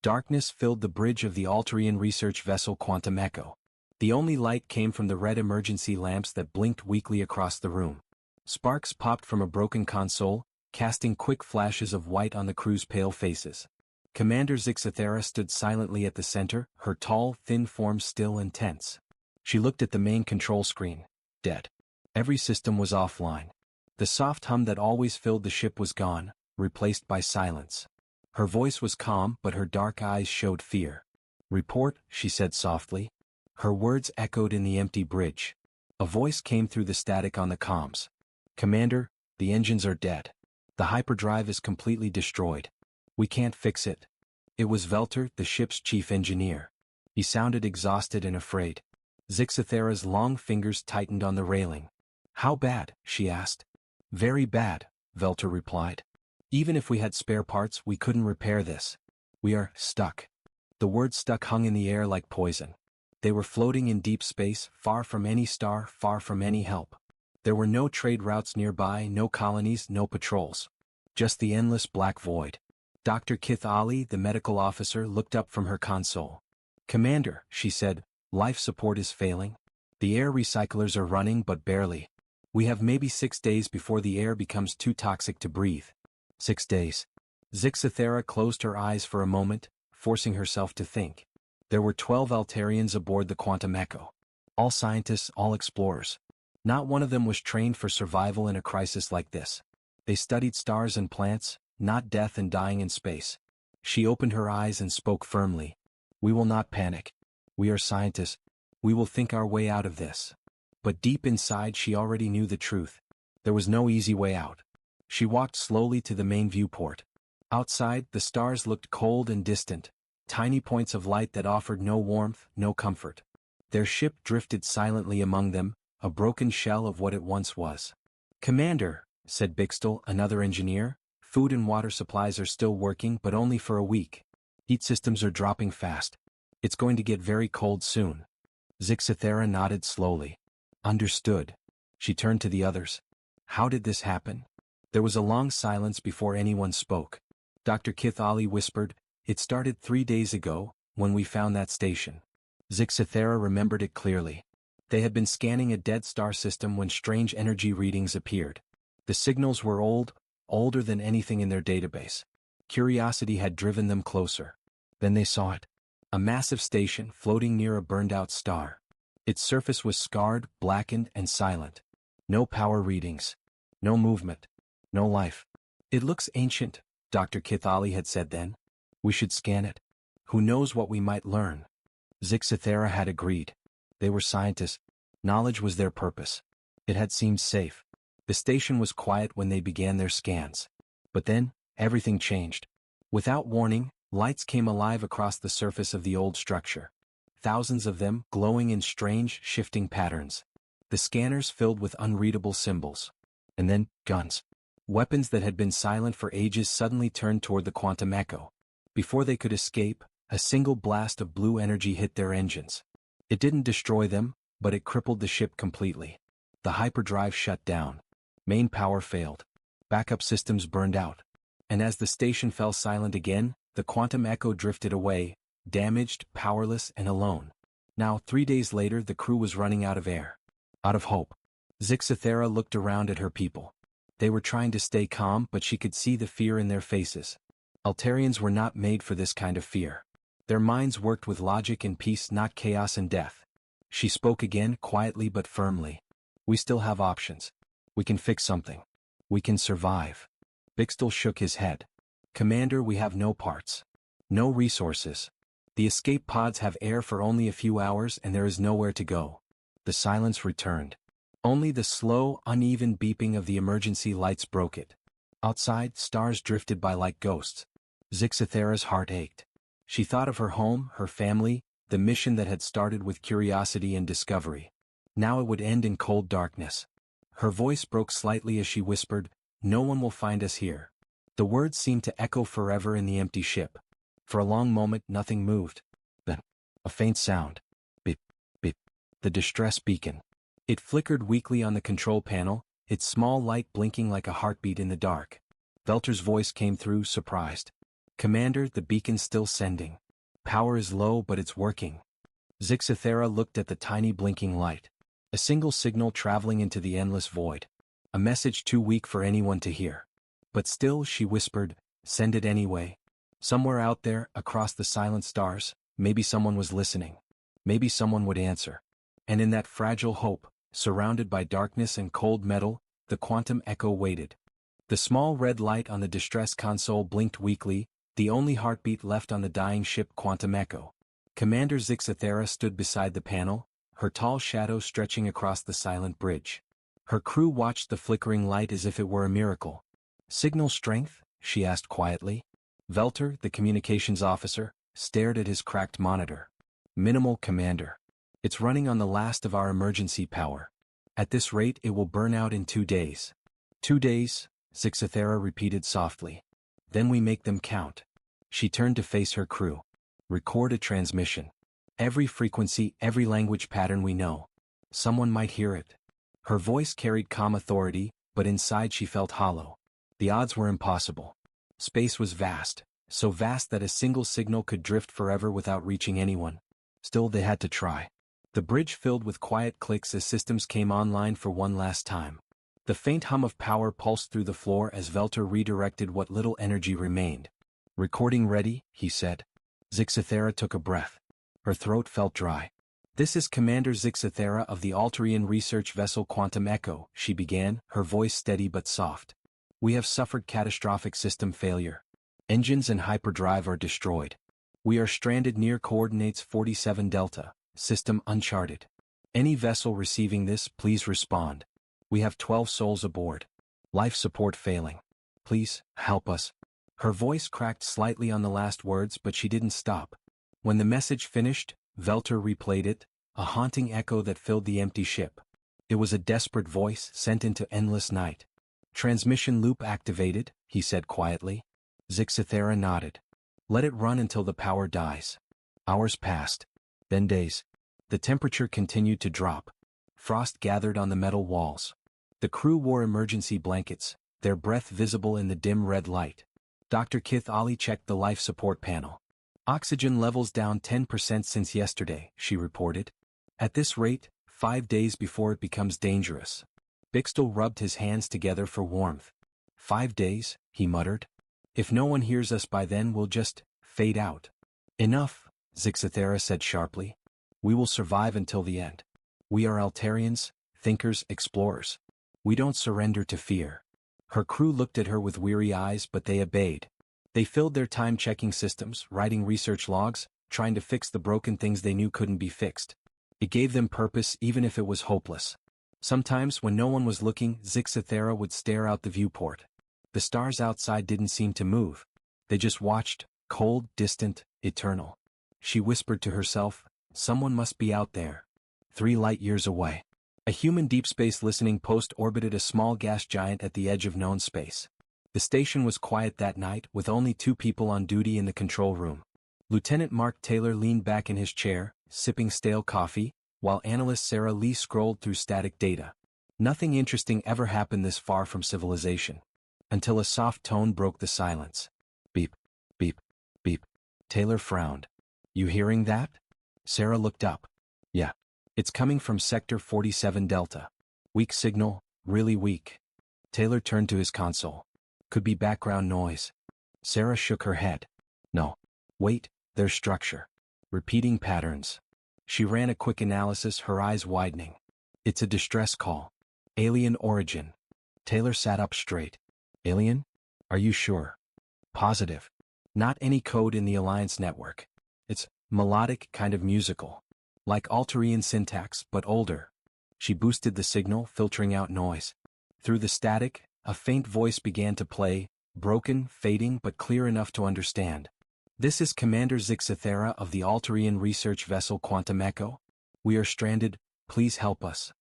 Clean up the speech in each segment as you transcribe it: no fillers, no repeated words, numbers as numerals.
Darkness filled the bridge of the Alterian research vessel Quantum Echo. The only light came from the red emergency lamps that blinked weakly across the room. Sparks popped from a broken console, casting quick flashes of white on the crew's pale faces. Commander Zixathera stood silently at the center, her tall, thin form still and tense. She looked at the main control screen. Dead. Every system was offline. The soft hum that always filled the ship was gone, replaced by silence. Her voice was calm, but her dark eyes showed fear. "Report," she said softly. Her words echoed in the empty bridge. A voice came through the static on the comms. "Commander, the engines are dead. The hyperdrive is completely destroyed. We can't fix it." It was Velter, the ship's chief engineer. He sounded exhausted and afraid. Zixathera's long fingers tightened on the railing. "How bad?" she asked. "Very bad," Velter replied. "Even if we had spare parts, we couldn't repair this. We are stuck." The word stuck hung in the air like poison. They were floating in deep space, far from any star, far from any help. There were no trade routes nearby, no colonies, no patrols. Just the endless black void. Dr. Kith Ali, the medical officer, looked up from her console. "Commander," she said, "life support is failing. The air recyclers are running, but barely. We have maybe 6 days before the air becomes too toxic to breathe." 6 days. Zixathera closed her eyes for a moment, forcing herself to think. There were 12 Alterians aboard the Quantum Echo. All scientists, all explorers. Not one of them was trained for survival in a crisis like this. They studied stars and plants, not death and dying in space. She opened her eyes and spoke firmly. "We will not panic. We are scientists. We will think our way out of this." But deep inside she already knew the truth. There was no easy way out. She walked slowly to the main viewport. Outside, the stars looked cold and distant, tiny points of light that offered no warmth, no comfort. Their ship drifted silently among them, a broken shell of what it once was. "Commander," said Bixtel, another engineer, "food and water supplies are still working, but only for a week. Heat systems are dropping fast. It's going to get very cold soon." Zixathera nodded slowly. "Understood." She turned to the others. "How did this happen?" There was a long silence before anyone spoke. Dr. Kith Ali whispered, "It started 3 days ago, when we found that station." Zixathera remembered it clearly. They had been scanning a dead star system when strange energy readings appeared. The signals were old, older than anything in their database. Curiosity had driven them closer. Then they saw it. A massive station floating near a burned-out star. Its surface was scarred, blackened, and silent. No power readings. No movement. No life. "It looks ancient," Dr. Kith Ali had said then. "We should scan it. Who knows what we might learn?" Zixathera had agreed. They were scientists. Knowledge was their purpose. It had seemed safe. The station was quiet when they began their scans. But then, everything changed. Without warning, lights came alive across the surface of the old structure. Thousands of them, glowing in strange, shifting patterns. The scanners filled with unreadable symbols. And then, guns. Weapons that had been silent for ages suddenly turned toward the Quantum Echo. Before they could escape, a single blast of blue energy hit their engines. It didn't destroy them, but it crippled the ship completely. The hyperdrive shut down. Main power failed. Backup systems burned out. And as the station fell silent again, the Quantum Echo drifted away, damaged, powerless, and alone. Now, 3 days later, the crew was running out of air. Out of hope. Zixathera looked around at her people. They were trying to stay calm, but she could see the fear in their faces. Alterians were not made for this kind of fear. Their minds worked with logic and peace, not chaos and death. She spoke again, quietly but firmly. "We still have options. We can fix something. We can survive." Bixtel shook his head. "Commander, we have no parts. No resources. The escape pods have air for only a few hours and there is nowhere to go." The silence returned. Only the slow, uneven beeping of the emergency lights broke it. Outside, stars drifted by like ghosts. Zixathera's heart ached. She thought of her home, her family, the mission that had started with curiosity and discovery. Now it would end in cold darkness. Her voice broke slightly as she whispered, "No one will find us here." The words seemed to echo forever in the empty ship. For a long moment nothing moved. Then, a faint sound. Beep, beep. The distress beacon. It flickered weakly on the control panel, its small light blinking like a heartbeat in the dark. Velter's voice came through, surprised. Commander, the beacon's still sending. Power is low but it's working. Zixathera looked at the tiny blinking light. A single signal traveling into the endless void. A message too weak for anyone to hear. But still, she whispered, send it anyway. Somewhere out there, across the silent stars, maybe someone was listening. Maybe someone would answer. And in that fragile hope, surrounded by darkness and cold metal, the quantum echo waited. The small red light on the distress console blinked weakly, the only heartbeat left on the dying ship quantum echo. Commander Zixathera stood beside the panel, her tall shadow stretching across the silent bridge. Her crew watched the flickering light as if it were a miracle. Signal strength? She asked quietly. Velter, the communications officer, stared at his cracked monitor. Minimal, Commander. It's running on the last of our emergency power. At this rate it will burn out in 2 days. 2 days, Zixathera repeated softly. Then we make them count. She turned to face her crew. Record a transmission. Every frequency, every language pattern we know. Someone might hear it. Her voice carried calm authority, but inside she felt hollow. The odds were impossible. Space was vast, so vast that a single signal could drift forever without reaching anyone. Still, they had to try. The bridge filled with quiet clicks as systems came online for one last time. The faint hum of power pulsed through the floor as Velter redirected what little energy remained. Recording ready, he said. Zixathera took a breath. Her throat felt dry. This is Commander Zixathera of the Alterian research vessel Quantum Echo, she began, her voice steady but soft. We have suffered catastrophic system failure. Engines and hyperdrive are destroyed. We are stranded near coordinates 47 Delta, system uncharted. Any vessel receiving this, please respond. We have 12 souls aboard. Life support failing. Please, help us. Her voice cracked slightly on the last words, but she didn't stop. When the message finished, Velter replayed it, a haunting echo that filled the empty ship. It was a desperate voice sent into endless night. Transmission loop activated, he said quietly. Zixathera nodded. Let it run until the power dies. Hours passed. Then days. The temperature continued to drop. Frost gathered on the metal walls. The crew wore emergency blankets, their breath visible in the dim red light. Dr. Kith Ali checked the life support panel. Oxygen levels down 10% since yesterday, she reported. At this rate, 5 days before it becomes dangerous. Bixtel rubbed his hands together for warmth. 5 days, he muttered. If no one hears us by then, we'll just fade out. Enough, Zixathera said sharply. We will survive until the end. We are Altarians, thinkers, explorers. We don't surrender to fear. Her crew looked at her with weary eyes, but they obeyed. They filled their time checking systems, writing research logs, trying to fix the broken things they knew couldn't be fixed. It gave them purpose even if it was hopeless. Sometimes when no one was looking, Zixathera would stare out the viewport. The stars outside didn't seem to move. They just watched, cold, distant, eternal. She whispered to herself, someone must be out there. 3 light-years away. A human deep space listening post orbited a small gas giant at the edge of known space. The station was quiet that night, with only 2 people on duty in the control room. Lieutenant Mark Taylor leaned back in his chair, sipping stale coffee, while analyst Sarah Lee scrolled through static data. Nothing interesting ever happened this far from civilization. Until a soft tone broke the silence. Beep, beep, beep. Taylor frowned. You hearing that? Sarah looked up. Yeah. It's coming from Sector 47 Delta. Weak signal, really weak. Taylor turned to his console. Could be background noise. Sarah shook her head. No. Wait, there's structure. Repeating patterns. She ran a quick analysis, her eyes widening. It's a distress call. Alien origin. Taylor sat up straight. Alien? Are you sure? Positive. Not any code in the Alliance network. It's melodic, kind of musical. Like Alterian syntax, but older. She boosted the signal, filtering out noise. Through the static, a faint voice began to play, broken, fading, but clear enough to understand. This is Commander Zixathera of the Alterian research vessel Quantum Echo. We are stranded, please help us.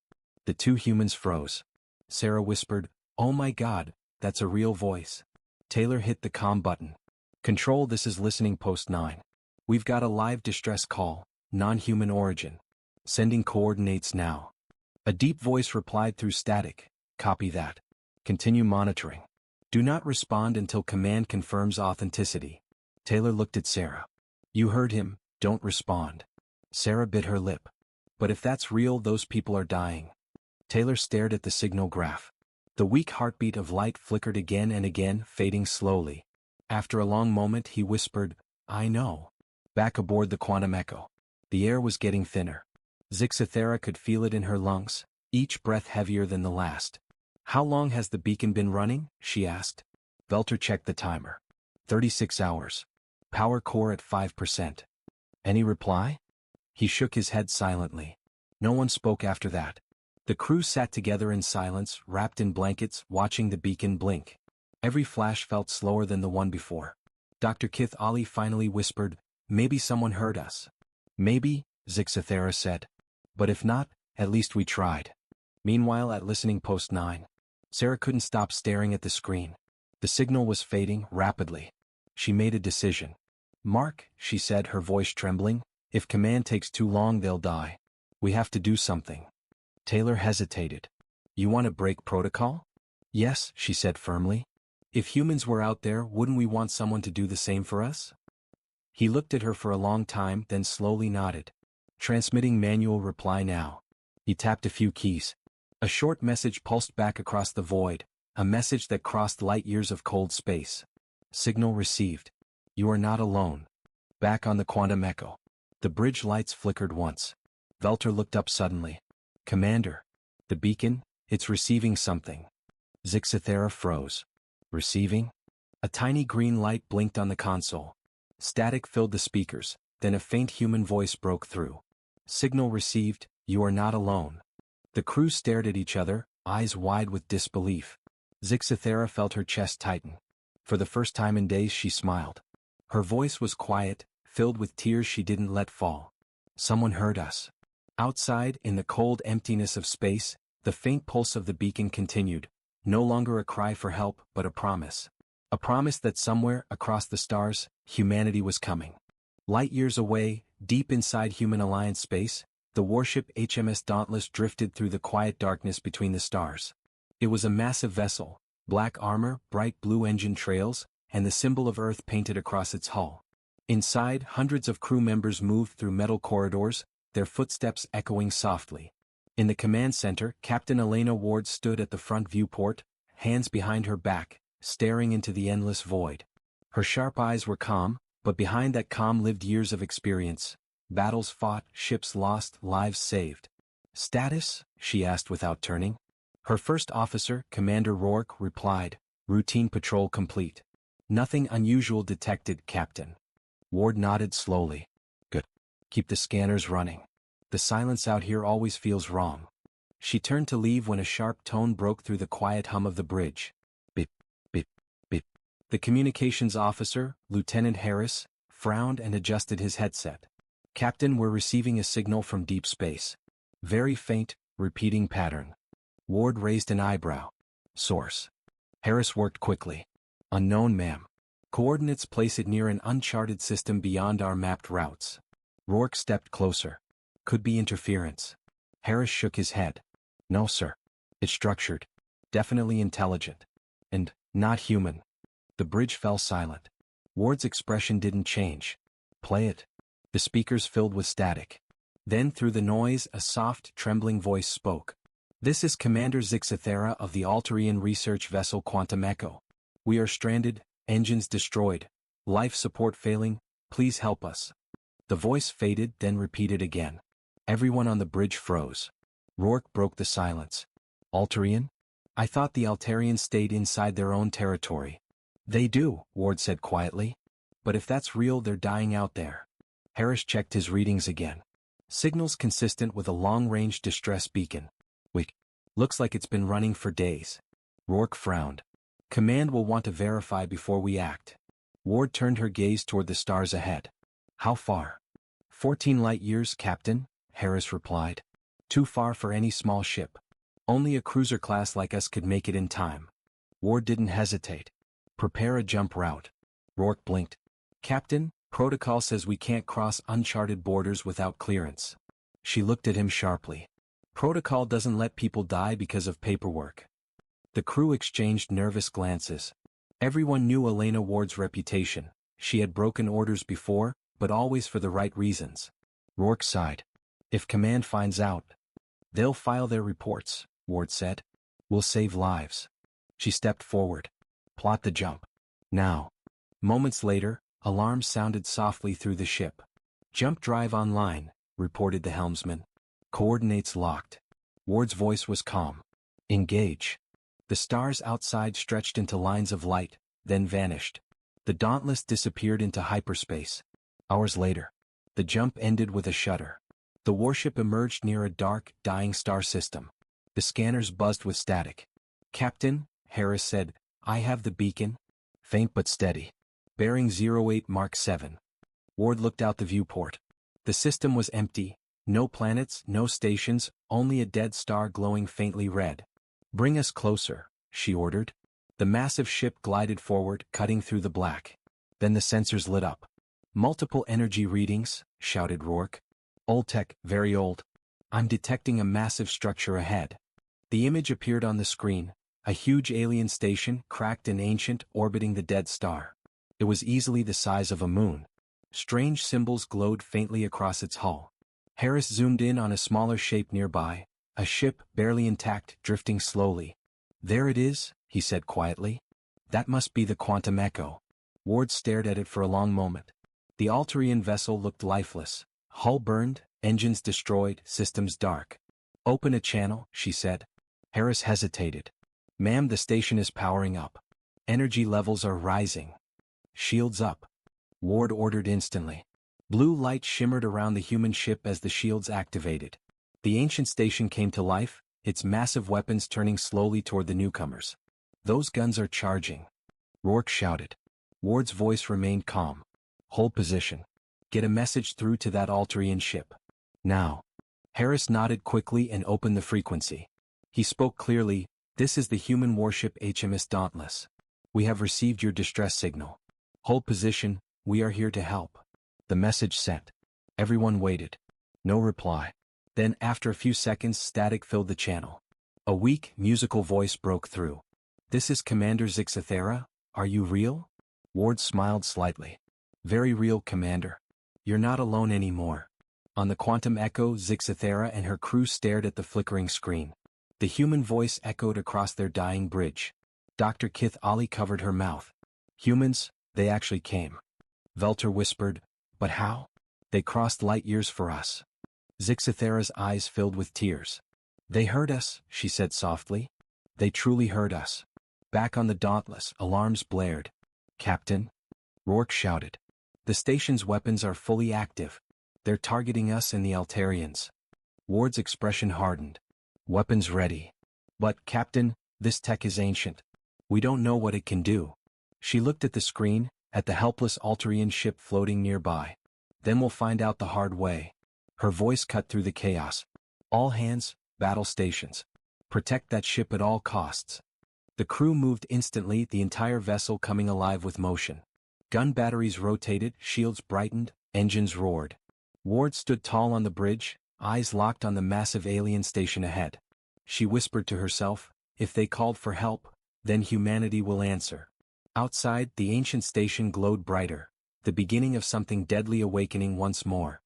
The 2 humans froze. Sarah whispered, oh my God, that's a real voice. Taylor hit the comm button. Control, this is listening post 9. We've got a live distress call. Non-human origin. Sending coordinates now. A deep voice replied through static. Copy that. Continue monitoring. Do not respond until command confirms authenticity. Taylor looked at Sarah. You heard him, don't respond. Sarah bit her lip. But if that's real, those people are dying. Taylor stared at the signal graph. The weak heartbeat of light flickered again and again, fading slowly. After a long moment he whispered, I know. Back aboard the Quantum Echo. The air was getting thinner. Zixathera could feel it in her lungs, each breath heavier than the last. How long has the beacon been running? She asked. Velter checked the timer. 36 hours. Power core at 5%. Any reply? He shook his head silently. No one spoke after that. The crew sat together in silence, wrapped in blankets, watching the beacon blink. Every flash felt slower than the one before. Dr. Kith Ali finally whispered, Maybe someone heard us. Maybe, Zixathera said. But if not, at least we tried. Meanwhile at listening post 9. Sarah couldn't stop staring at the screen. The signal was fading rapidly. She made a decision. Mark, she said, her voice trembling, if command takes too long they'll die. We have to do something. Taylor hesitated. You want to break protocol? Yes, she said firmly. If humans were out there, wouldn't we want someone to do the same for us? He looked at her for a long time, then slowly nodded. Transmitting manual reply now. He tapped a few keys. A short message pulsed back across the void, a message that crossed light years of cold space. Signal received. You are not alone. Back on the Quantum Echo. The bridge lights flickered once. Velter looked up suddenly. Commander. The beacon, it's receiving something. Zixathera froze. Receiving? A tiny green light blinked on the console. Static filled the speakers, then a faint human voice broke through. Signal received, you are not alone. The crew stared at each other, eyes wide with disbelief. Zixathera felt her chest tighten. For the first time in days she smiled. Her voice was quiet, filled with tears she didn't let fall. Someone heard us. Outside, in the cold emptiness of space, the faint pulse of the beacon continued, no longer a cry for help, but a promise. A promise that somewhere, across the stars, humanity was coming. Light years away, deep inside Human Alliance space, the warship HMS Dauntless drifted through the quiet darkness between the stars. It was a massive vessel, black armor, bright blue engine trails, and the symbol of Earth painted across its hull. Inside, hundreds of crew members moved through metal corridors, their footsteps echoing softly. In the command center, Captain Elena Ward stood at the front viewport, hands behind her back, staring into the endless void. Her sharp eyes were calm, but behind that calm lived years of experience. Battles fought, ships lost, lives saved. Status? She asked without turning. Her first officer, Commander Rourke, replied, routine patrol complete. Nothing unusual detected, Captain. Ward nodded slowly. Good. Keep the scanners running. The silence out here always feels wrong. She turned to leave when a sharp tone broke through the quiet hum of the bridge. Beep, beep, beep. The communications officer, Lieutenant Harris, frowned and adjusted his headset. Captain, we're receiving a signal from deep space. Very faint, repeating pattern. Ward raised an eyebrow. Source. Harris worked quickly. Unknown, ma'am. Coordinates place it near an uncharted system beyond our mapped routes. Rourke stepped closer. Could be interference. Harris shook his head. No, sir. It's structured. Definitely intelligent. And not human. The bridge fell silent. Ward's expression didn't change. Play it. The speakers filled with static. Then through the noise a soft, trembling voice spoke. This is Commander Zixathera of the Alterian research vessel Quantum Echo. We are stranded, engines destroyed, life support failing, please help us. The voice faded, then repeated again. Everyone on the bridge froze. Rourke broke the silence. Alterian? I thought the Alterians stayed inside their own territory. They do, Ward said quietly. But if that's real, they're dying out there. Harris checked his readings again. Signals consistent with a long-range distress beacon. Looks like it's been running for days. Rourke frowned. Command will want to verify before we act. Ward turned her gaze toward the stars ahead. How far? 14 light years, Captain, Harris replied. Too far for any small ship. Only a cruiser class like us could make it in time. Ward didn't hesitate. Prepare a jump route. Rourke blinked. Captain, protocol says we can't cross uncharted borders without clearance. She looked at him sharply. Protocol doesn't let people die because of paperwork. The crew exchanged nervous glances. Everyone knew Elena Ward's reputation. She had broken orders before, but always for the right reasons. Rourke sighed. If Command finds out, they'll file their reports, Ward said. We'll save lives. She stepped forward. Plot the jump. Now. Moments later, alarms sounded softly through the ship. Jump drive online, reported the helmsman. Coordinates locked. Ward's voice was calm. Engage. The stars outside stretched into lines of light, then vanished. The Dauntless disappeared into hyperspace. Hours later, the jump ended with a shudder. The warship emerged near a dark, dying star system. The scanners buzzed with static. Captain, Harris said, I have the beacon. Faint but steady. Bearing 08 Mark 7. Ward looked out the viewport. The system was empty. No planets, no stations, only a dead star glowing faintly red. Bring us closer, she ordered. The massive ship glided forward, cutting through the black. Then the sensors lit up. Multiple energy readings, shouted Rourke. Old tech, very old. I'm detecting a massive structure ahead. The image appeared on the screen, a huge alien station, cracked and ancient, orbiting the dead star. It was easily the size of a moon. Strange symbols glowed faintly across its hull. Harris zoomed in on a smaller shape nearby, a ship barely intact, drifting slowly. There it is, he said quietly. That must be the Quantum Echo. Ward stared at it for a long moment. The Alterian vessel looked lifeless. Hull burned, engines destroyed, systems dark. Open a channel, she said. Harris hesitated. Ma'am, the station is powering up. Energy levels are rising. Shields up. Ward ordered instantly. Blue light shimmered around the human ship as the shields activated. The ancient station came to life, its massive weapons turning slowly toward the newcomers. Those guns are charging. Rourke shouted. Ward's voice remained calm. Hold position. Get a message through to that Alterian ship. Now. Harris nodded quickly and opened the frequency. He spoke clearly, this is the human warship HMS Dauntless. We have received your distress signal. Hold position, we are here to help. The message sent. Everyone waited. No reply. Then after a few seconds static filled the channel. A weak, musical voice broke through. This is Commander Zixathera, are you real? Ward smiled slightly. Very real, Commander. You're not alone anymore. On the Quantum Echo, Zixathera and her crew stared at the flickering screen. The human voice echoed across their dying bridge. Dr. Kith Ali covered her mouth. Humans, they actually came. Velter whispered, but how? They crossed light years for us. Zixathera's eyes filled with tears. They heard us, she said softly. They truly heard us. Back on the Dauntless, alarms blared. Captain? Rourke shouted. The station's weapons are fully active. They're targeting us and the Alterians. Ward's expression hardened. Weapons ready. But, Captain, this tech is ancient. We don't know what it can do. She looked at the screen, at the helpless Alterian ship floating nearby. Then we'll find out the hard way. Her voice cut through the chaos. All hands, battle stations. Protect that ship at all costs. The crew moved instantly, the entire vessel coming alive with motion. Gun batteries rotated, shields brightened, engines roared. Ward stood tall on the bridge, eyes locked on the massive alien station ahead. She whispered to herself, if they called for help, then humanity will answer. Outside, the ancient station glowed brighter, the beginning of something deadly awakening once more.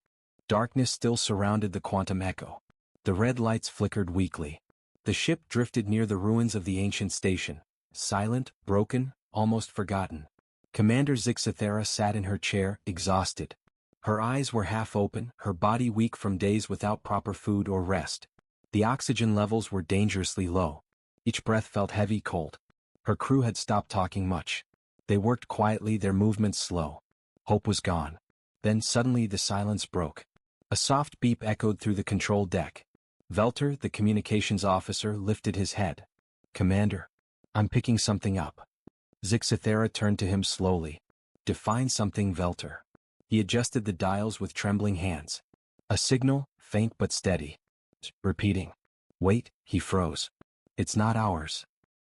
Darkness still surrounded the Quantum Echo. The red lights flickered weakly. The ship drifted near the ruins of the ancient station, silent, broken, almost forgotten. Commander Zixathera sat in her chair, exhausted. Her eyes were half open, her body weak from days without proper food or rest. The oxygen levels were dangerously low. Each breath felt heavy, cold. Her crew had stopped talking much. They worked quietly, their movements slow. Hope was gone. Then suddenly the silence broke. A soft beep echoed through the control deck. Velter, the communications officer, lifted his head. Commander, I'm picking something up. Zixathera turned to him slowly. Define something, Velter. He adjusted the dials with trembling hands. A signal, faint but steady. Repeating. Wait, he froze. It's not ours.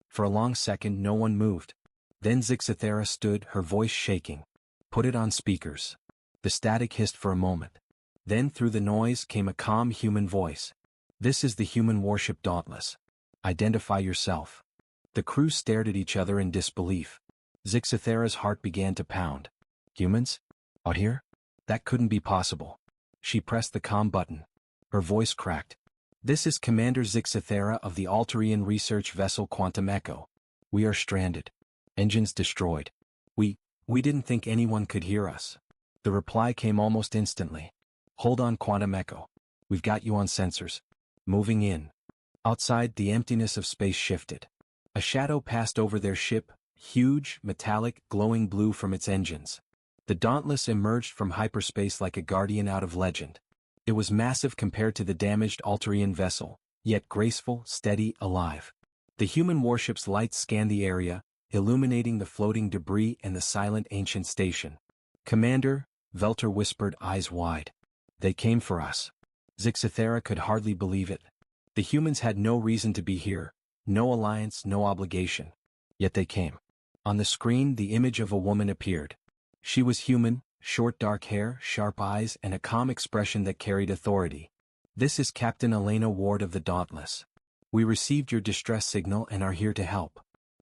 For a long second no one moved. Then Zixathera stood, her voice shaking. Put it on speakers. The static hissed for a moment. Then through the noise came a calm human voice. This is the human warship Dauntless. Identify yourself. The crew stared at each other in disbelief. Zixathera's heart began to pound. Humans? Out here? That couldn't be possible. She pressed the comm button. Her voice cracked. This is Commander Zixathera of the Alterian research vessel Quantum Echo. We are stranded. Engines destroyed. We didn't think anyone could hear us. The reply came almost instantly. Hold on, Quantum Echo. We've got you on sensors. Moving in. Outside, the emptiness of space shifted. A shadow passed over their ship, huge, metallic, glowing blue from its engines. The Dauntless emerged from hyperspace like a guardian out of legend. It was massive compared to the damaged Alterian vessel, yet graceful, steady, alive. The human warship's lights scanned the area, illuminating the floating debris and the silent ancient station. Commander, Velter whispered, eyes wide. They came for us. Zixathera could hardly believe it. The humans had no reason to be here, no alliance, no obligation. Yet they came. On the screen, the image of a woman appeared. She was human, short dark hair, sharp eyes, and a calm expression that carried authority. This is Captain Elena Ward of the Dauntless. We received your distress signal and are here to help.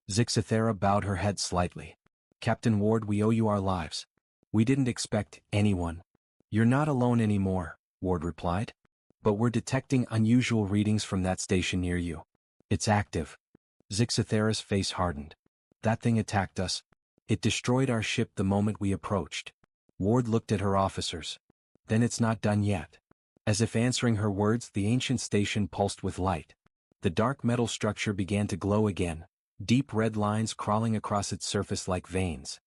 Zixathera bowed her head slightly. Captain Ward, we owe you our lives. We didn't expect anyone. You're not alone anymore, Ward replied. But we're detecting unusual readings from that station near you. It's active. Zixathera's face hardened. That thing attacked us. It destroyed our ship the moment we approached. Ward looked at her officers. Then it's not done yet. As if answering her words, the ancient station pulsed with light. The dark metal structure began to glow again, deep red lines crawling across its surface like veins.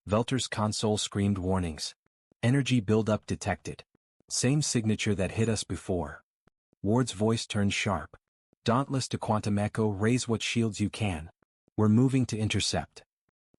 Velter's console screamed warnings. Energy buildup detected. Same signature that hit us before. Ward's voice turned sharp. Dauntless to Quantum Echo, raise what shields you can. We're moving to intercept.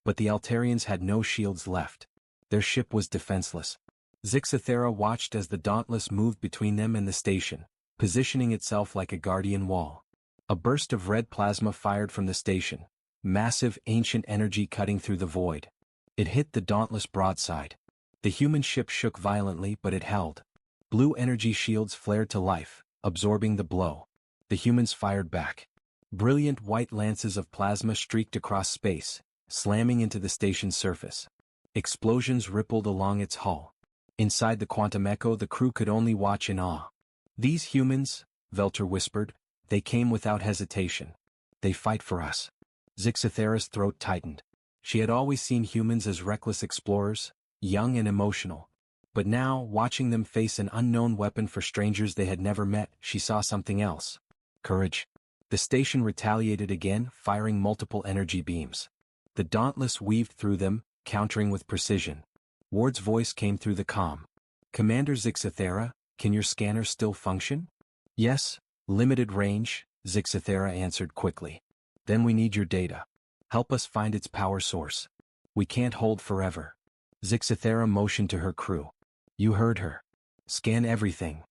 But the Alterians had no shields left. Their ship was defenseless. Zixathera watched as the Dauntless moved between them and the station, positioning itself like a guardian wall. A burst of red plasma fired from the station, massive ancient energy cutting through the void. It hit the Dauntless broadside. The human ship shook violently, but it held. Blue energy shields flared to life, absorbing the blow. The humans fired back. Brilliant white lances of plasma streaked across space, slamming into the station's surface. Explosions rippled along its hull. Inside the Quantum Echo, the crew could only watch in awe. These humans, Velter whispered, they came without hesitation. They fight for us. Zixathera's throat tightened. She had always seen humans as reckless explorers, young and emotional. But now, watching them face an unknown weapon for strangers they had never met, she saw something else. Courage. The station retaliated again, firing multiple energy beams. The Dauntless weaved through them, countering with precision. Ward's voice came through the comm. Commander Zixathera, can your scanner still function? Yes, limited range, Zixathera answered quickly. Then we need your data. Help us find its power source. We can't hold forever. Zixathera motioned to her crew. You heard her. Scan everything.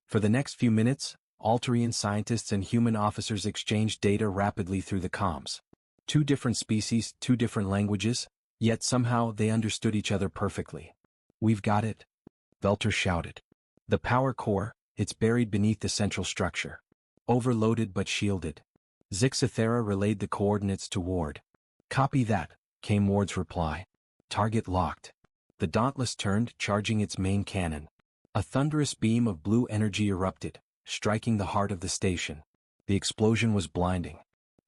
For the next few minutes, Alterian scientists and human officers exchanged data rapidly through the comms. 2 different species, 2 different languages, yet somehow they understood each other perfectly. We've got it, Velter shouted. The power core, it's buried beneath the central structure. Overloaded but shielded. Zixathera relayed the coordinates to Ward. Copy that, came Ward's reply. Target locked. The Dauntless turned, charging its main cannon. A thunderous beam of blue energy erupted, striking the heart of the station. The explosion was blinding.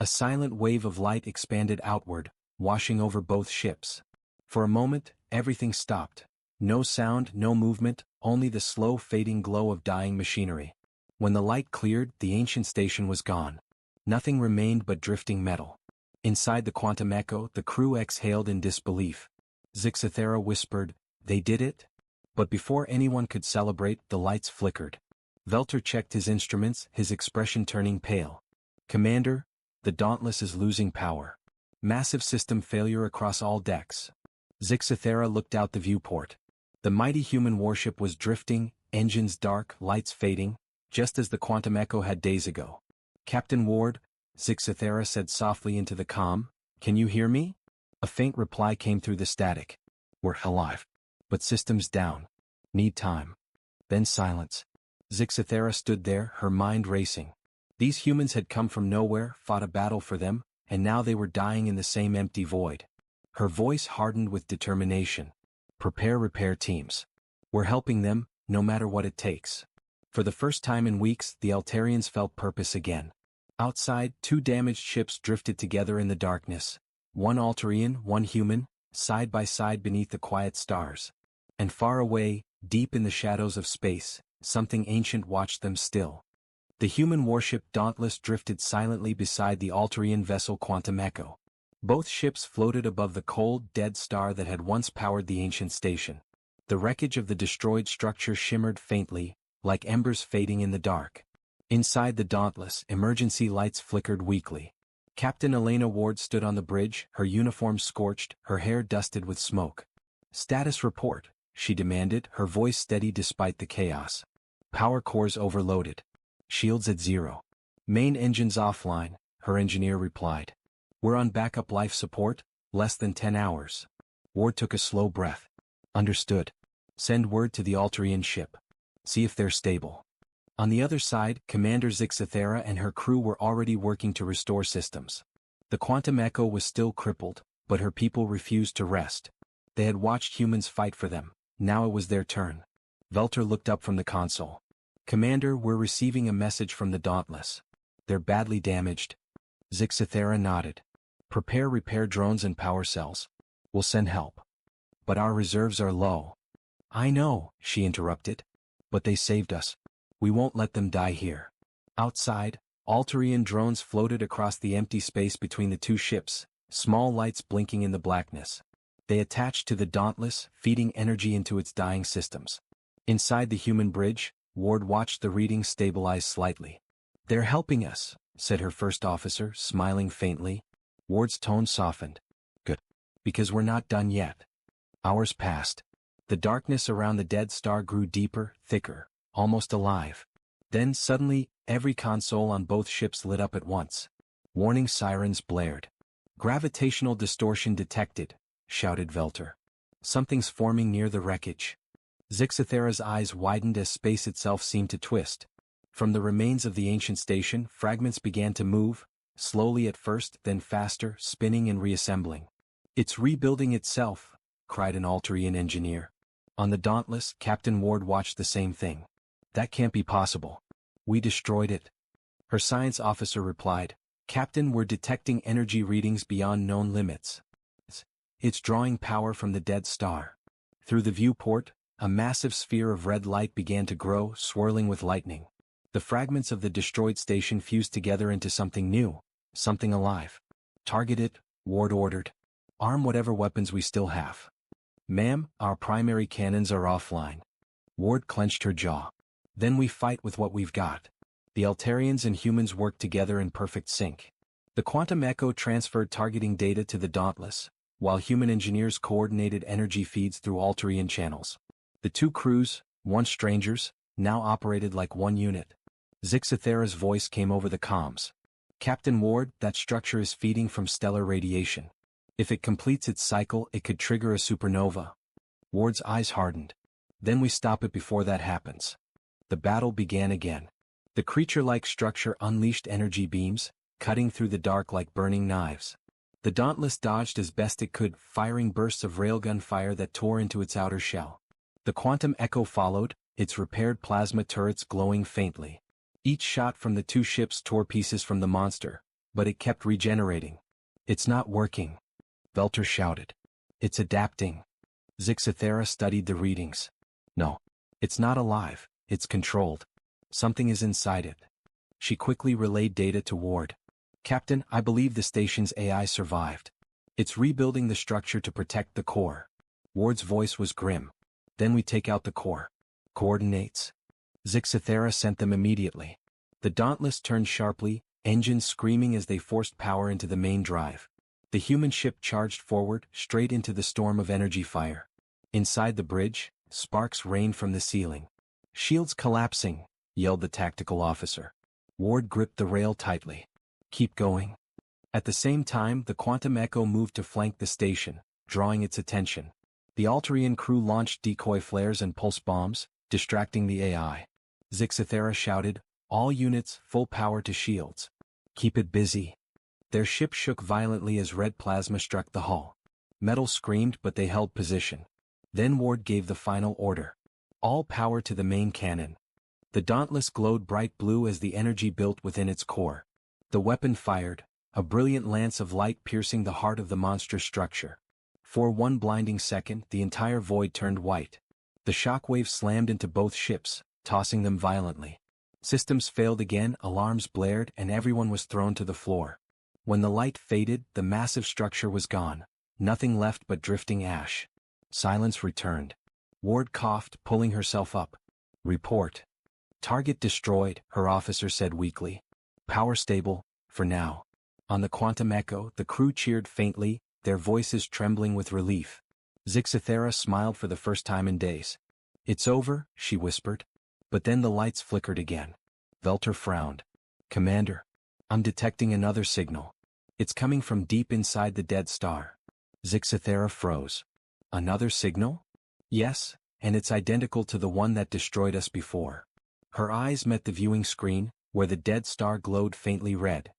A silent wave of light expanded outward, washing over both ships. For a moment, everything stopped. No sound, no movement, only the slow fading glow of dying machinery. When the light cleared, the ancient station was gone. Nothing remained but drifting metal. Inside the Quantum Echo, the crew exhaled in disbelief. Zixathera whispered, they did it? But before anyone could celebrate, the lights flickered. Velter checked his instruments, his expression turning pale. Commander, the Dauntless is losing power. Massive system failure across all decks. Zixathera looked out the viewport. The mighty human warship was drifting, engines dark, lights fading, just as the Quantum Echo had days ago. Captain Ward, Zixathera said softly into the comm, can you hear me? A faint reply came through the static. We're alive. But systems down. Need time. Then silence. Zixathera stood there, her mind racing. These humans had come from nowhere, fought a battle for them, and now they were dying in the same empty void. Her voice hardened with determination. Prepare repair teams. We're helping them, no matter what it takes. For the first time in weeks, the Altarians felt purpose again. Outside, two damaged ships drifted together in the darkness. One Altarian, one human, side by side beneath the quiet stars. And far away, deep in the shadows of space, something ancient watched them still. The human warship Dauntless drifted silently beside the Altarian vessel Quantum Echo. Both ships floated above the cold, dead star that had once powered the ancient station. The wreckage of the destroyed structure shimmered faintly, like embers fading in the dark. Inside the Dauntless, emergency lights flickered weakly. Captain Elena Ward stood on the bridge, her uniform scorched, her hair dusted with smoke. "Status report," she demanded, her voice steady despite the chaos. "Power cores overloaded. Shields at 0. Main engines offline," her engineer replied. "We're on backup life support, less than 10 hours. Ward took a slow breath. "Understood. Send word to the Altarian ship. See if they're stable." On the other side, Commander Zixathera and her crew were already working to restore systems. The Quantum Echo was still crippled, but her people refused to rest. They had watched humans fight for them. Now it was their turn. Velter looked up from the console. "Commander, we're receiving a message from the Dauntless. They're badly damaged." Zixathera nodded. "Prepare repair drones and power cells. We'll send help." "But our reserves are low." "I know," she interrupted. "But they saved us. We won't let them die here." Outside, Altarian drones floated across the empty space between the two ships, small lights blinking in the blackness. They attached to the Dauntless, feeding energy into its dying systems. Inside the human bridge, Ward watched the readings stabilize slightly. "They're helping us," said her first officer, smiling faintly. Ward's tone softened. "Good. Because we're not done yet." Hours passed. The darkness around the dead star grew deeper, thicker, almost alive. Then suddenly, every console on both ships lit up at once. Warning sirens blared. "Gravitational distortion detected," shouted Velter. "Something's forming near the wreckage." Zixathera's eyes widened as space itself seemed to twist. From the remains of the ancient station, fragments began to move, slowly at first, then faster, spinning and reassembling. "It's rebuilding itself," cried an Altarian engineer. On the Dauntless, Captain Ward watched the same thing. "That can't be possible. We destroyed it." Her science officer replied, "Captain, we're detecting energy readings beyond known limits. It's drawing power from the dead star." Through the viewport, a massive sphere of red light began to grow, swirling with lightning. The fragments of the destroyed station fused together into something new, something alive. "Target it," Ward ordered. "Arm whatever weapons we still have." "Ma'am, our primary cannons are offline." Ward clenched her jaw. "Then we fight with what we've got." The Altarians and humans worked together in perfect sync. The Quantum Echo transferred targeting data to the Dauntless, while human engineers coordinated energy feeds through Altarian channels. The two crews, once strangers, now operated like one unit. Zixathera's voice came over the comms. "Captain Ward, that structure is feeding from stellar radiation. If it completes its cycle, it could trigger a supernova." Ward's eyes hardened. "Then we stop it before that happens." The battle began again. The creature-like structure unleashed energy beams, cutting through the dark like burning knives. The Dauntless dodged as best it could, firing bursts of railgun fire that tore into its outer shell. The Quantum Echo followed, its repaired plasma turrets glowing faintly. Each shot from the two ships tore pieces from the monster, but it kept regenerating. "It's not working," Velter shouted. "It's adapting." Zixathera studied the readings. "No. It's not alive, it's controlled. Something is inside it." She quickly relayed data to Ward. "Captain, I believe the station's AI survived. It's rebuilding the structure to protect the core." Ward's voice was grim. "Then we take out the core." "Coordinates?" Zixathera sent them immediately. The Dauntless turned sharply, engines screaming as they forced power into the main drive. The human ship charged forward, straight into the storm of energy fire. Inside the bridge, sparks rained from the ceiling. "Shields collapsing," yelled the tactical officer. Ward gripped the rail tightly. "Keep going." At the same time, the Quantum Echo moved to flank the station, drawing its attention. The Altarian crew launched decoy flares and pulse bombs, distracting the AI. Zixathera shouted, "All units, full power to shields. Keep it busy." Their ship shook violently as red plasma struck the hull. Metal screamed, but they held position. Then Ward gave the final order. All power to the main cannon. The Dauntless glowed bright blue as the energy built within its core. The weapon fired, a brilliant lance of light piercing the heart of the monstrous structure. For one blinding second, the entire void turned white. The shockwave slammed into both ships, tossing them violently. Systems failed again, alarms blared, and everyone was thrown to the floor. When the light faded, the massive structure was gone. Nothing left but drifting ash. Silence returned. Ward coughed, pulling herself up. Report. Target destroyed, her officer said weakly. Power stable, for now. On the quantum echo, the crew cheered faintly, their voices trembling with relief. Zixithera smiled for the first time in days. It's over, she whispered. But then the lights flickered again. Velter frowned. Commander, I'm detecting another signal. It's coming from deep inside the dead star. Zixithera froze. Another signal? Yes, and it's identical to the one that destroyed us before. Her eyes met the viewing screen, where the dead star glowed faintly red.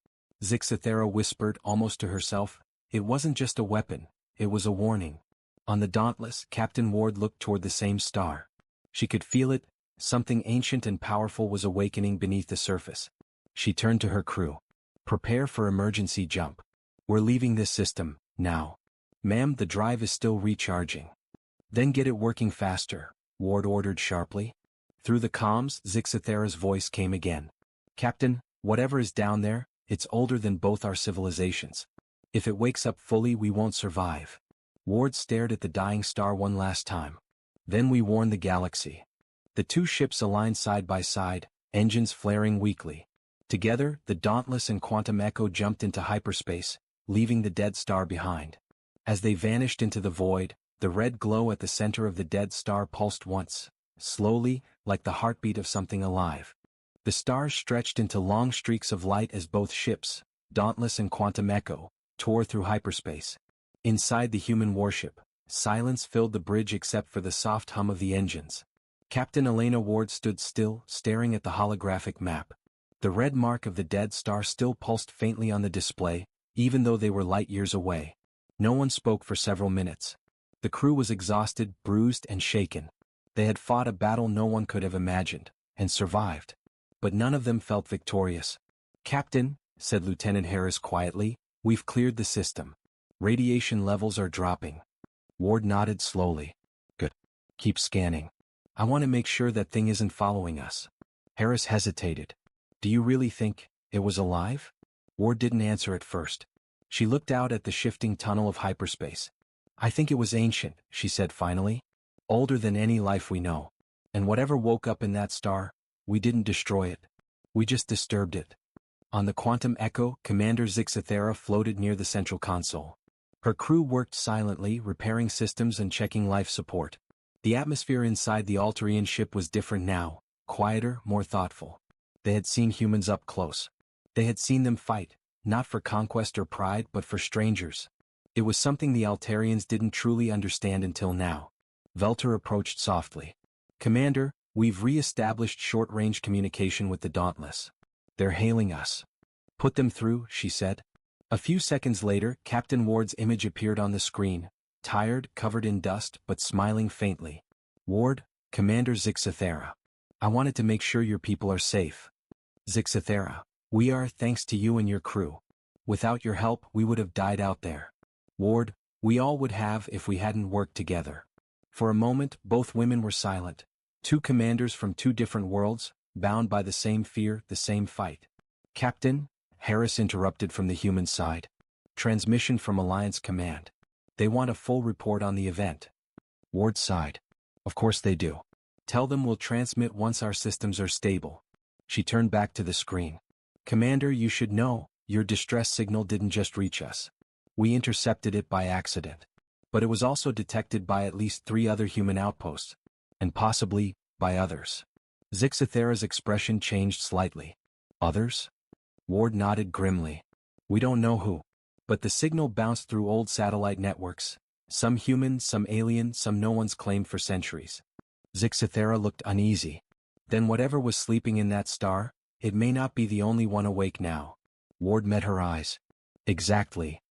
Zixithera whispered almost to herself, it wasn't just a weapon, it was a warning. On the Dauntless, Captain Ward looked toward the same star. She could feel it, something ancient and powerful was awakening beneath the surface. She turned to her crew. Prepare for emergency jump. We're leaving this system, now. Ma'am, the drive is still recharging. Then get it working faster, Ward ordered sharply. Through the comms, Zixithera's voice came again. Captain, whatever is down there, it's older than both our civilizations. If it wakes up fully, we won't survive. Ward stared at the dying star one last time. Then we warn the galaxy. The two ships aligned side by side, engines flaring weakly. Together, the Dauntless and Quantum Echo jumped into hyperspace, leaving the dead star behind. As they vanished into the void, the red glow at the center of the dead star pulsed once, slowly, like the heartbeat of something alive. The stars stretched into long streaks of light as both ships, Dauntless and Quantum Echo, tore through hyperspace. Inside the human warship, silence filled the bridge except for the soft hum of the engines. Captain Elena Ward stood still, staring at the holographic map. The red mark of the dead star still pulsed faintly on the display, even though they were light years away. No one spoke for several minutes. The crew was exhausted, bruised, and shaken. They had fought a battle no one could have imagined, and survived. But none of them felt victorious. Captain, said Lieutenant Harris quietly, we've cleared the system. Radiation levels are dropping. Ward nodded slowly. Good. Keep scanning. I want to make sure that thing isn't following us. Harris hesitated. Do you really think it was alive? Ward didn't answer at first. She looked out at the shifting tunnel of hyperspace. I think it was ancient, she said finally. Older than any life we know. And whatever woke up in that star, we didn't destroy it. We just disturbed it. On the Quantum Echo, Commander Zixithera floated near the central console. Her crew worked silently, repairing systems and checking life support. The atmosphere inside the Alterian ship was different now, quieter, more thoughtful. They had seen humans up close. They had seen them fight, not for conquest or pride but for strangers. It was something the Alterians didn't truly understand until now. Velter approached softly. Commander, we've re-established short-range communication with the Dauntless. They're hailing us. Put them through, she said. A few seconds later, Captain Ward's image appeared on the screen, tired, covered in dust, but smiling faintly. Ward, Commander Zixithera. I wanted to make sure your people are safe. Zixithera. We are, thanks to you and your crew. Without your help, we would have died out there. Ward, we all would have if we hadn't worked together. For a moment, both women were silent. Two commanders from two different worlds, bound by the same fear, the same fight. Captain, Harris interrupted from the human side. Transmission from Alliance Command. They want a full report on the event. Ward sighed. Of course they do. Tell them we'll transmit once our systems are stable. She turned back to the screen. Commander, you should know, your distress signal didn't just reach us. We intercepted it by accident. But it was also detected by at least 3 other human outposts. And possibly, by others. Zixithera's expression changed slightly. Others? Ward nodded grimly. We don't know who. But the signal bounced through old satellite networks. Some human, some alien, some no one's claimed for centuries. Zixithera looked uneasy. Then whatever was sleeping in that star, it may not be the only one awake now. Ward met her eyes. Exactly.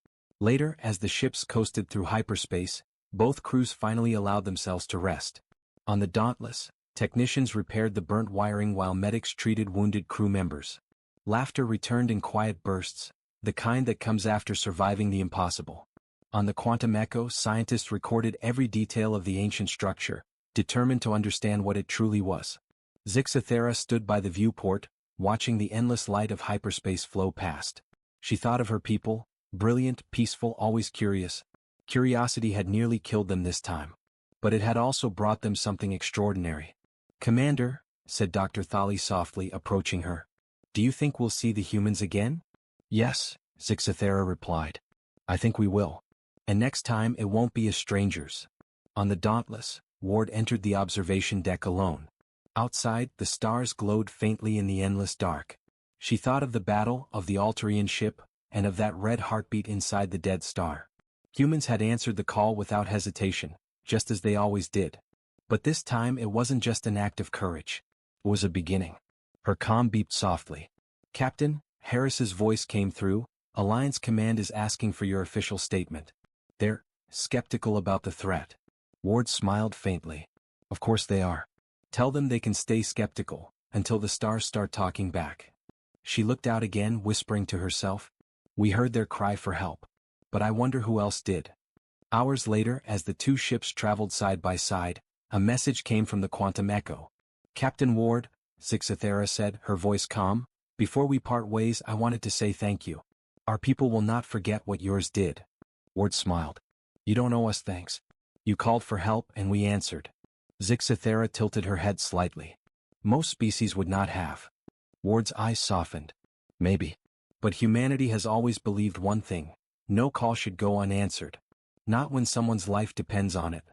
Later, as the ships coasted through hyperspace, Both crews finally allowed themselves to rest. On the Dauntless, technicians repaired the burnt wiring while medics treated wounded crew members. Laughter returned in quiet bursts, the kind that comes after surviving the impossible. On the Quantum Echo, scientists recorded every detail of the ancient structure, determined to understand what it truly was. Zixathera stood by the viewport, watching the endless light of hyperspace flow past. She thought of her people, brilliant, peaceful, always curious. Curiosity had nearly killed them this time. But it had also brought them something extraordinary. "Commander," said Dr. Thali softly, approaching her. "Do you think we'll see the humans again?" "Yes," Zixathera replied. "I think we will. And next time it won't be as strangers." On the Dauntless, Ward entered the observation deck alone. Outside, the stars glowed faintly in the endless dark. She thought of the battle, of the Alterian ship, and of that red heartbeat inside the dead star. Humans had answered the call without hesitation, just as they always did. But this time it wasn't just an act of courage. It was a beginning. Her comm beeped softly. "Captain," Harris's voice came through, "Alliance Command is asking for your official statement. They're skeptical about the threat." Ward smiled faintly. "Of course they are. Tell them they can stay skeptical, until the stars start talking back." She looked out again, whispering to herself, "We heard their cry for help. But I wonder who else did." Hours later, as the two ships traveled side by side, a message came from the Quantum Echo. "Captain Ward," Zixathera said, her voice calm, "before we part ways I wanted to say thank you. Our people will not forget what yours did." Ward smiled. "You don't owe us thanks. You called for help and we answered." Zixathera tilted her head slightly. "Most species would not have." Ward's eyes softened. "Maybe. But humanity has always believed one thing: no call should go unanswered. Not when someone's life depends on it."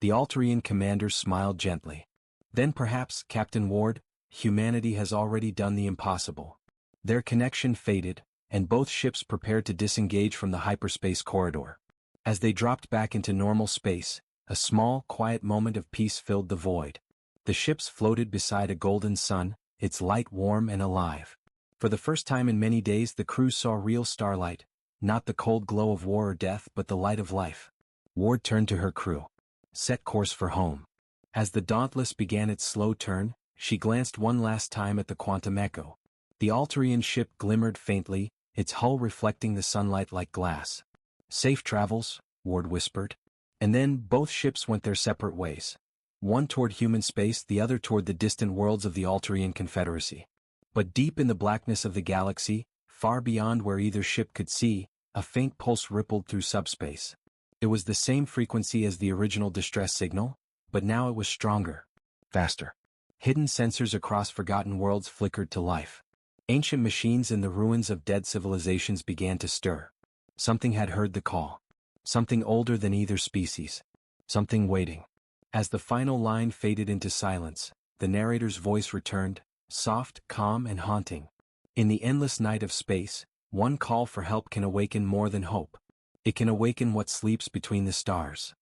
The Alterian commander smiled gently. "Then perhaps, Captain Ward, humanity has already done the impossible." Their connection faded, and both ships prepared to disengage from the hyperspace corridor. As they dropped back into normal space, a small, quiet moment of peace filled the void. The ships floated beside a golden sun, its light warm and alive. For the first time in many days the crew saw real starlight, not the cold glow of war or death but the light of life. Ward turned to her crew. "Set course for home." As the Dauntless began its slow turn, she glanced one last time at the Quantum Echo. The Alterian ship glimmered faintly, its hull reflecting the sunlight like glass. "Safe travels," Ward whispered. And then both ships went their separate ways. One toward human space, the other toward the distant worlds of the Alterian Confederacy. But deep in the blackness of the galaxy, far beyond where either ship could see, a faint pulse rippled through subspace. It was the same frequency as the original distress signal, but now it was stronger, faster. Hidden sensors across forgotten worlds flickered to life. Ancient machines in the ruins of dead civilizations began to stir. Something had heard the call. Something older than either species. Something waiting. As the final line faded into silence, the narrator's voice returned, soft, calm, and haunting. "In the endless night of space, one call for help can awaken more than hope. It can awaken what sleeps between the stars."